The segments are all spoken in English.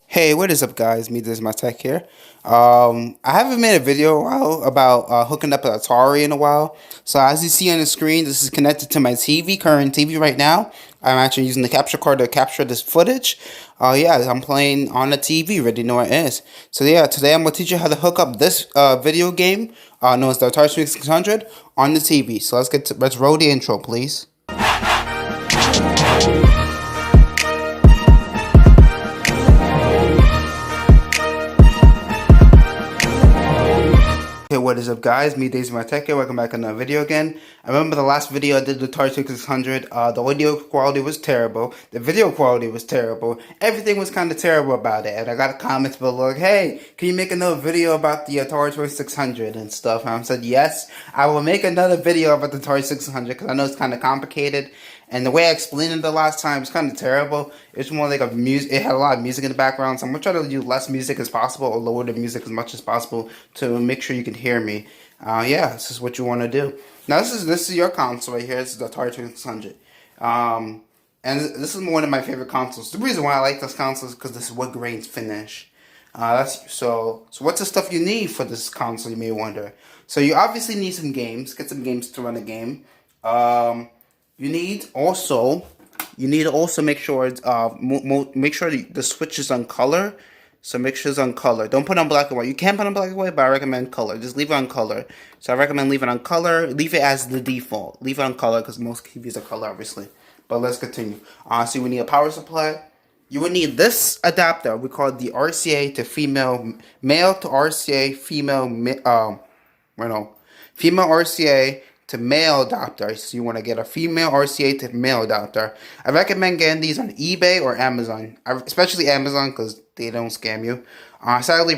Hey, what is up, guys? Me, this is my tech here. I haven't made a video in a while about hooking up an Atari in a while. So as you see on the screen, this is connected to my TV, current TV right now. I'm actually using the capture card to capture this footage. Yeah, I'm playing on the TV, ready to know what it is. So yeah, today I'm going to teach you how to hook up this video game, known as the Atari 2600, on the TV. So let's roll the intro, please. Hey, what is up, guys? Me, Daisy, my tech here. Welcome back to another video again. I remember the last video I did the Atari 2600. The audio quality was terrible. The video quality was terrible. Everything was kind of terrible about it. And I got comments below like, hey, can you make another video about the Atari 2600 and stuff? And I said, yes, I will make another video about the Atari 600 because I know it's kind of complicated. And the way I explained it the last time was kind of terrible. It's more like it had a lot of music in the background, so I'm going to try to use less music as possible or lower the music as much as possible to make sure you can hear me. Yeah, this is what you want to do. Now, this is your console right here. This is the Atari 2600. And this is one of my favorite consoles. The reason why I like this console is because this is wood grain finish. So what's the stuff you need for this console, you may wonder. So you obviously need some games. Get some games to run a game. You need also make sure make sure the switch is on color. So make sure it's on color. Don't put on black and white. You can put on black and white, but I recommend color. Just leave it on color. So I recommend leave it on color. Leave it as the default. Leave it on color because most TVs are color, obviously. But let's continue. So we need a power supply. You would need this adapter. We call it the RCA to male to RCA, female RCA to male adapter. So you want to get a female RCA to male adapter. I recommend getting these on eBay or Amazon, especially Amazon because they don't scam you. Sadly,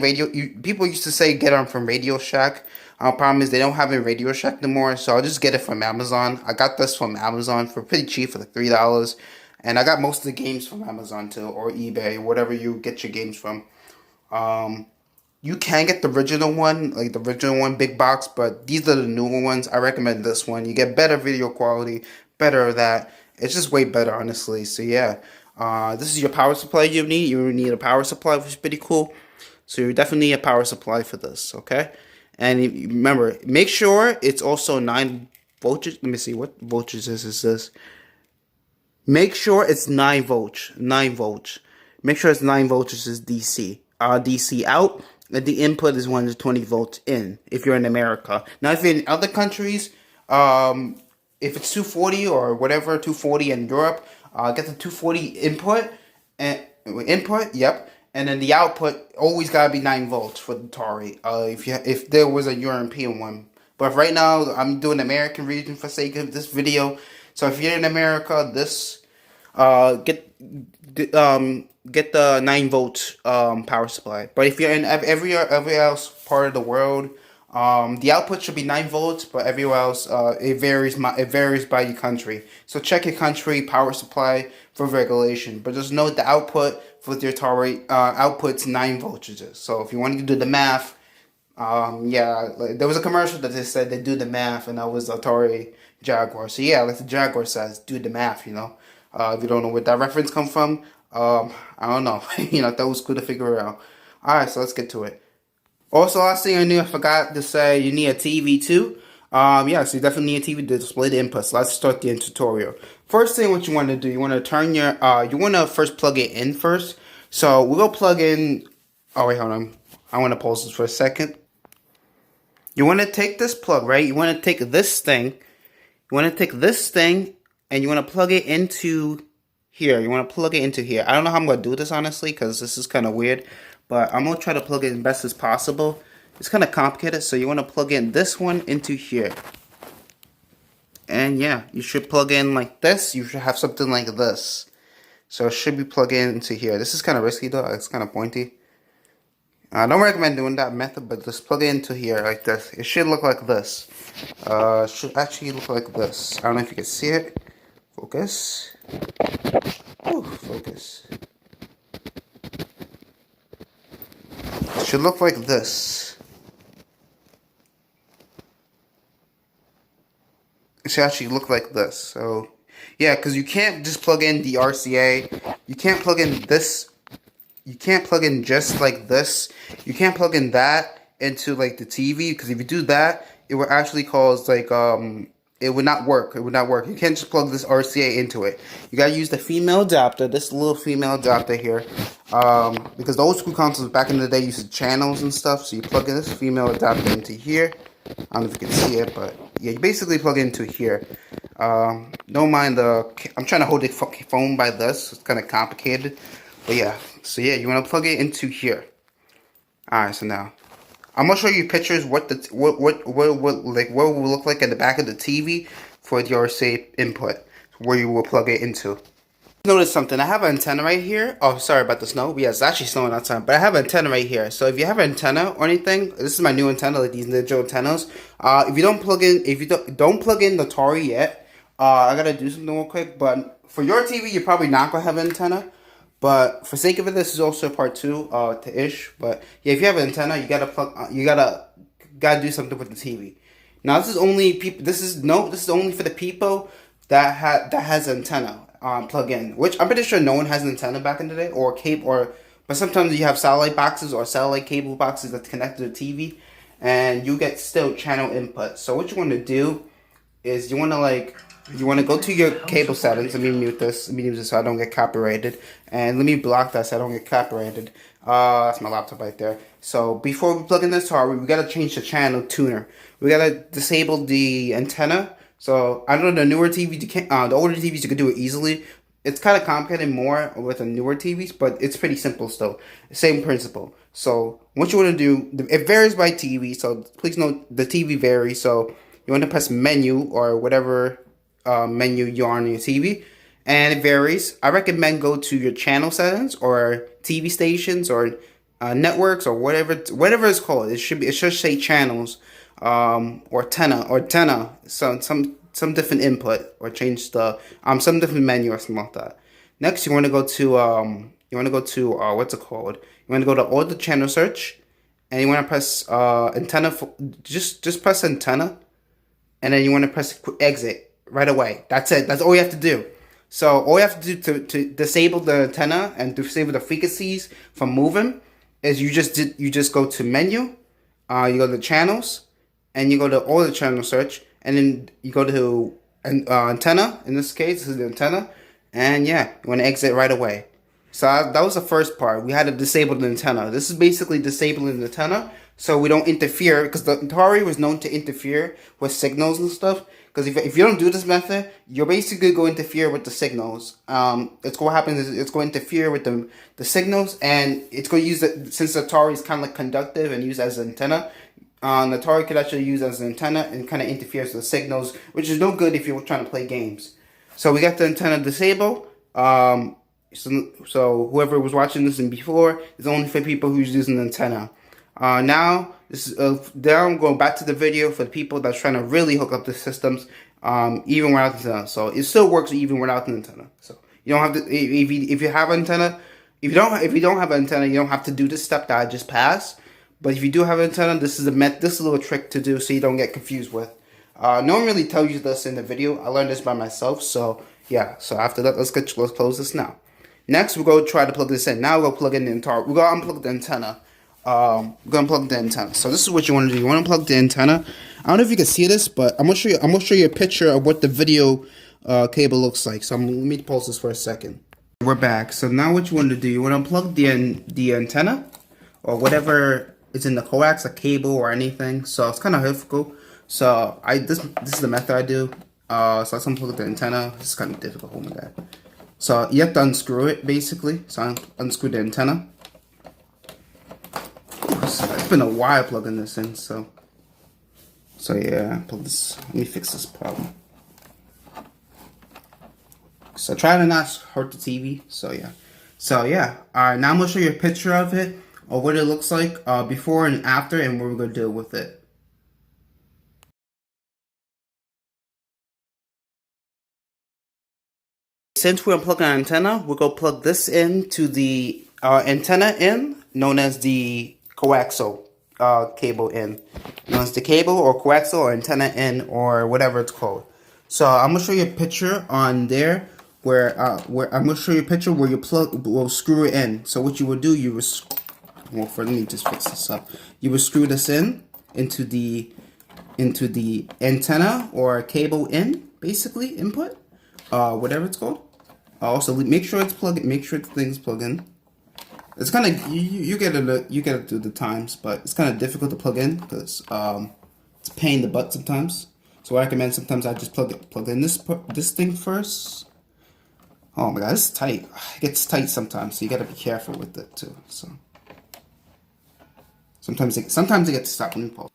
people used to say get them from Radio Shack. Problem is they don't have a Radio Shack anymore, so I'll just get it from Amazon. I got this from Amazon for pretty cheap, for like $3, and I got most of the games from Amazon too, or eBay, whatever you get your games from. You can get the original one, like the original one, big box, but these are the newer ones. I recommend this one. You get better video quality, better of that. It's just way better, honestly. So yeah, this is your power supply you need. You need a power supply, which is pretty cool. So you definitely need a power supply for this, okay? And remember, make sure it's also 9 volts. Let me see, what voltage is this? Make sure it's 9 volts. 9 volts. Make sure it's 9 volts is DC. DC out. And the input is 120 volts in, if you're in America. Now, if you're in other countries, if it's 240 or whatever, 240 in Europe, get the 240 input, yep. And then the output always gotta be 9 volts for the Atari, if there was a European one. But right now, I'm doing American region for sake of this video. So if you're in America, get the 9 volt power supply. But if you're in every else part of the world, the output should be 9 volts, but everywhere else it varies by your country. So check your country power supply for regulation. But just note the output for the Atari output's 9 voltages. So if you want to do the math, yeah, there was a commercial that they said they do the math, and that was Atari Jaguar. So yeah, like the Jaguar says, do the math. You know, if you don't know where that reference come from. I don't know. You know, that was cool to figure out. Alright, so let's get to it. Also, last thing I knew, I forgot to say, you need a TV too. Yeah, so you definitely need a TV to display the inputs. Let's start the tutorial. First thing what you want to do, you want to turn your, you want to first plug it in first. So we'll plug in, oh wait, hold on. I want to pause this for a second. You want to take this plug, right? You want to take this thing. And you want to plug it into here. You want to plug it into here. I don't know how I'm going to do this, honestly, because this is kind of weird. But I'm going to try to plug it as best as possible. It's kind of complicated, so you want to plug in this one into here. And yeah, you should plug in like this. You should have something like this. So it should be plugged into here. This is kind of risky, though. It's kind of pointy. I don't recommend doing that method, but just plug it into here like this. It should look like this. It should actually look like this. I don't know if you can see it. Focus. Ooh, focus. It should look like this. it should actually look like this. So yeah, because you can't just plug in the RCA. You can't plug in this. You can't plug in just like this. You can't plug in that into like the TV, because if you do that, it will actually cause like it would not work. It would not work. You can't just plug this RCA into it. You gotta use the female adapter, this little female adapter here, because the old school consoles back in the day used channels and stuff. So you plug in this female adapter into here. I don't know if you can see it, but yeah, you basically plug into here. Don't mind I'm trying to hold the phone by this. It's kind of complicated, but yeah. So yeah, you want to plug it into here. All right. So now I'm gonna show you pictures what will look like at the back of the TV for your say input, where you will plug it into. Notice something. I have an antenna right here. Oh, sorry about the snow. Yeah, it's actually snowing outside, but I have an antenna right here. So if you have an antenna or anything, this is my new antenna, like these Ninja antennas. If you don't plug in, don't plug in the Atari yet, I gotta do something real quick. But for your TV, you're probably not gonna have an antenna. But for sake of it, this is also part 2 to ish. But yeah, if you have an antenna, you gotta gotta do something with the TV. Now this is only people. This is only for the people that has antenna plug in, which I'm pretty sure no one has an antenna back in the day, or cable, but sometimes you have satellite boxes or satellite cable boxes that's connected to the TV, and you get still channel input. So what you want to do is you want to go to your cable settings. Let me mute this. Let me use this so I don't get copyrighted, and let me block that so I don't get copyrighted. That's my laptop right there. So before we plug in this Atari, we gotta change the channel tuner. We gotta disable the antenna. So I know the newer TVs, the older TVs, you can do it easily. It's kind of complicated more with the newer TVs, but it's pretty simple still. Same principle. So what you want to do, it varies by TV. So please note the TV varies. So you want to press menu or whatever menu you're on your TV, and it varies. I recommend go to your channel settings or TV stations or networks or whatever it's called. It should say channels. Or Attenna, so some different input, or change the some different menu or something like that. Next, you want to go to what's it called? You want to go to all the channel search, and you want to press antenna. Just press antenna, and then you want to press exit right away. That's it. That's all you have to do. So all you have to do to disable the antenna and disable the frequencies from moving is you just go to menu, you go to channels, and you go to all the channel search, and then you go to antenna. In this case, this is the antenna, and yeah, you want to exit right away. So that was the first part. We had to disable the antenna. This is basically disabling the antenna so we don't interfere, because the Atari was known to interfere with signals and stuff. Because if you don't do this method, you're basically going to interfere with the signals. What happens is it's going to interfere with the signals, and it's going to use it, since the Atari is kind of like conductive and used as an antenna. The Atari could actually use as an antenna and kind of interferes with the signals, which is no good if you're trying to play games. So we got the antenna disabled. So whoever was watching this and before, is only for people who's using the antenna. Now I'm going back to the video for the people that's trying to really hook up the systems, even without the antenna. So it still works even without the antenna. So you don't have to, if you have an antenna, if you don't have an antenna, you don't have to do this step that I just passed. But if you do have an antenna, this is a little trick to do so you don't get confused with. No one really tells you this in the video. I learned this by myself. So yeah. So after that, let's close this now. Next, we'll go try to plug this in. Now we'll plug in the entire. We're gonna unplug the antenna. We're gonna plug the antenna. So this is what you want to do. You want to plug the antenna. I don't know if you can see this, but I'm gonna show you a picture of what the video cable looks like. So let me pause this for a second. We're back. So now what you want to do? You want to unplug the antenna or whatever. It's in the coax, a cable or anything, so it's kind of difficult. So this is the method I do. So I unplug the antenna. It's kind of difficult. Oh my god. So you have to unscrew it basically. So I unscrew the antenna. It's been a while plugging this in. So yeah, plug this. Let me fix this problem. So try to not hurt the TV. So yeah. Alright, now I'm gonna show you a picture of it, or what it looks like before and after, and what we're going to do with it. Since we're unplugging our antenna, we're going to plug this into the antenna in, known as the coaxial cable in. Known as the cable or coaxial or antenna in, or whatever it's called. So I'm gonna show you a picture on there where I'm gonna show you a picture where you will screw it in. So what you would do, let me just fix this up. You would screw this into the antenna or cable in, basically input, whatever it's called. Also make sure it's plugged. Make sure the thing's plugged in. It's kind of you get it through the times, but it's kind of difficult to plug in because it's a pain in the butt sometimes. So I recommend sometimes I just plug in this thing first. Oh my god, this is tight. It gets tight sometimes, so you gotta be careful with it too. So sometimes it gets stuck when you pull.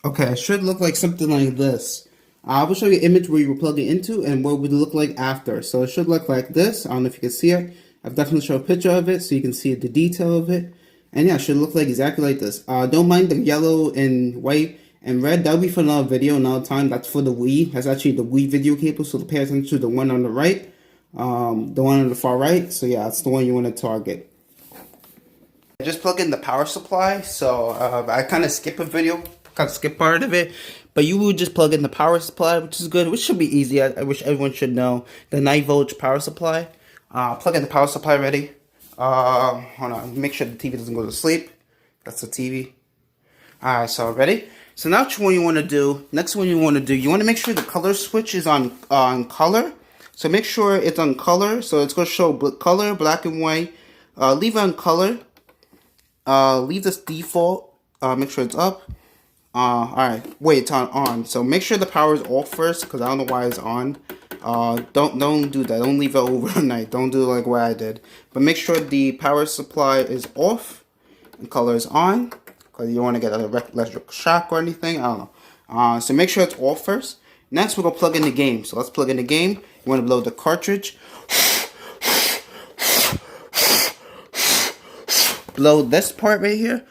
Okay, it should look like something like this. I will show you an image where you will plug it into and what it would look like after. So it should look like this. I don't know if you can see it. I've definitely shown a picture of it so you can see the detail of it. And yeah, it should look like exactly like this. Don't mind the yellow and white and red. That'll be for another video, another time. That's for the Wii. That's actually the Wii video cable. So pay attention to the one on the right, the one on the far right. So yeah, that's the one you want to target. Just plug in the power supply. So I kind of skip a video. Skip part of it, but you would just plug in the power supply, which is good, which should be easy. I wish everyone should know the 9-volt power supply. Plug in the power supply ready. Hold on, make sure the TV doesn't go to sleep. That's the TV. Alright, so ready? So now what you want to do, you want to make sure the color switch is on color. So make sure it's on color, so it's going to show color, black and white. Leave it on color. Leave this default, make sure it's up. Alright, wait, it's on. So make sure the power is off first, because I don't know why it's on. Don't do that. Don't leave it overnight. Don't do like what I did. But make sure the power supply is off and color is on, because you don't want to get an electric shock or anything. I don't know. So make sure it's off first. Next, we're going to plug in the game. So let's plug in the game. You want to blow the cartridge. Blow this part right here.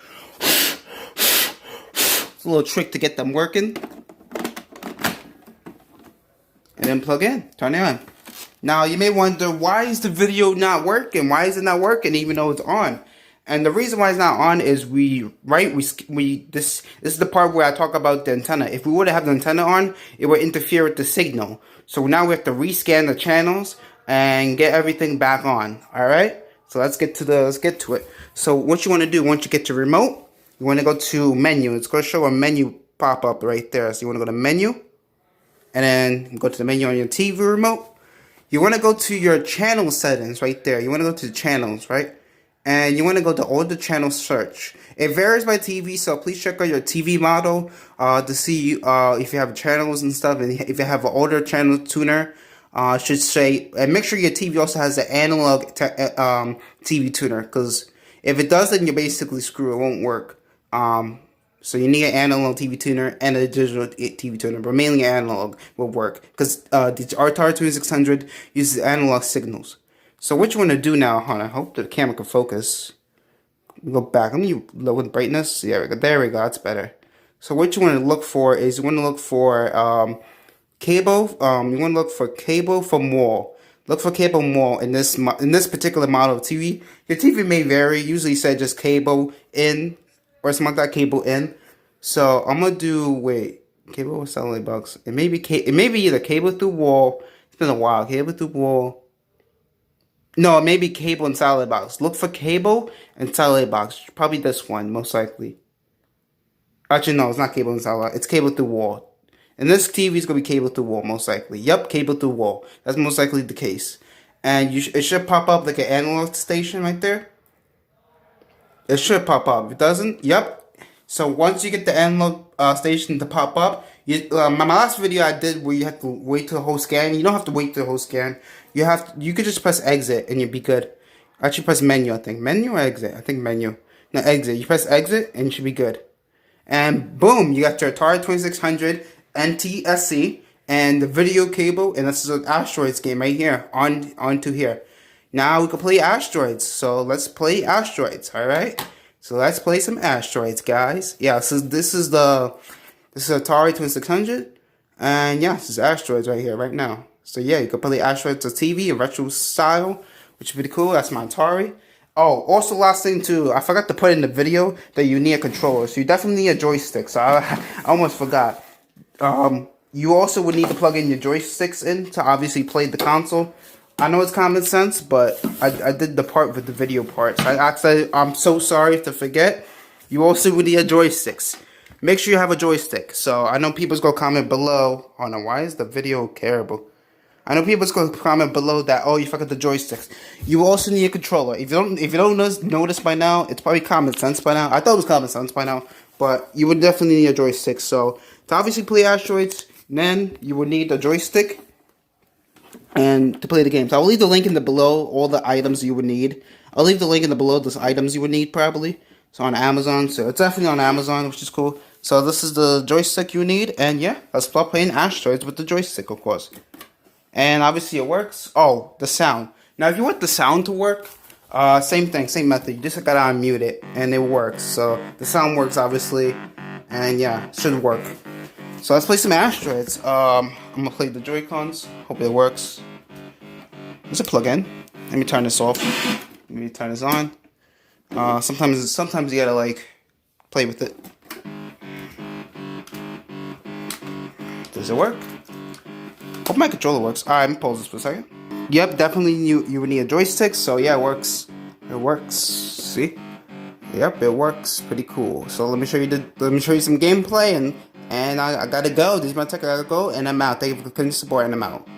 A little trick to get them working, and then plug in, turn it on. Now you may wonder, why is the video not working? Why is it not working even though it's on? And the reason why it's not on is this is the part where I talk about the antenna. If we would have the antenna on, it would interfere with the signal. So now we have to rescan the channels and get everything back on. All right. So let's get to it. So what you want to do once you get your remote, you want to go to menu. It's going to show a menu pop up right there. So you want to go to menu, and then go to the menu on your TV remote. You want to go to your channel settings right there. You want to go to the channels, right? And you want to go to all the channel search. It varies by TV, so please check out your TV model to see if you have channels and stuff. And if you have an older channel tuner, should say, and make sure your TV also has an analog TV tuner, because if it does, then you basically screw. It won't work. So you need an analog TV tuner and a digital TV tuner, but mainly analog will work, because the Atari 2600 uses analog signals. So what you want to do now, hold on, I hope the camera can focus. Go back, let me lower the brightness. There we go, that's better. So what you want to look for is, you want to look for cable. You want to look for cable from wall. Look for cable wall in this particular model of TV. Your TV may vary. Usually say just cable in, or something like that, cable in. So I'm gonna do cable or satellite box. It may be either cable through wall. It's been a while. Cable through wall. No, it may be cable and satellite box. Look for cable and satellite box. Probably this one, most likely. Actually, no, it's not cable and satellite. It's cable through wall. And this TV is gonna be cable through wall, most likely. Yep, cable through wall. That's most likely the case. And it should pop up like an analog station right there. It should pop up. If it doesn't, yep. So once you get the analog station to pop up, my last video I did where you have to wait till the whole scan. You don't have to wait till the whole scan. You could just press exit and you'll be good. Actually, press menu. I think menu or exit. I think menu. No, exit. You press exit and you should be good. And boom, you got your Atari 2600 NTSC and the video cable, and this is an Asteroids game right here onto here. Now we can play Asteroids, so let's play Asteroids, alright? So let's play some Asteroids, guys. Yeah, so this is Atari 2600, and yeah, this is Asteroids right here, right now. So yeah, you can play Asteroids on TV in retro style, which is pretty cool. That's my Atari. Oh, also last thing too, I forgot to put in the video that you need a controller, so you definitely need a joystick, so I almost forgot. You also would need to plug in your joysticks in to obviously play the console. I know it's common sense, but I did the part with the video part. So I'm so sorry to forget. You also would need a joysticks. Make sure you have a joystick. So I know people's gonna comment below. Oh no, why is the video terrible? I know people's gonna comment below that, oh, you forgot the joysticks. You also need a controller. If you don't notice by now, it's probably common sense by now. I thought it was common sense by now, but you would definitely need a joystick. So to obviously play Asteroids, then you would need a joystick and to play the game. So I'll leave the link in the below, all the items you would need. I'll leave the link in the below, the items you would need probably. So on Amazon, so it's definitely on Amazon, which is cool. So this is the joystick you need, and yeah, let's start playing Asteroids with the joystick, of course. And obviously it works. Oh, the sound. Now if you want the sound to work, same thing, same method. You just gotta unmute it, and it works. So the sound works obviously, and yeah, should work. So let's play some Asteroids. I'm gonna play the Joy-Cons. Hope it works. There's a plug-in. Let me turn this off. Let me turn this on. Sometimes you gotta like play with it. Does it work? Hope my controller works. Alright, I'm gonna pause this for a second. Yep, definitely you would need a joystick, so yeah, it works. It works. See? Yep, it works. Pretty cool. So let me show you some gameplay and I gotta go. This is my tech, I gotta go, and I'm out. Thank you for continuing support, and I'm out.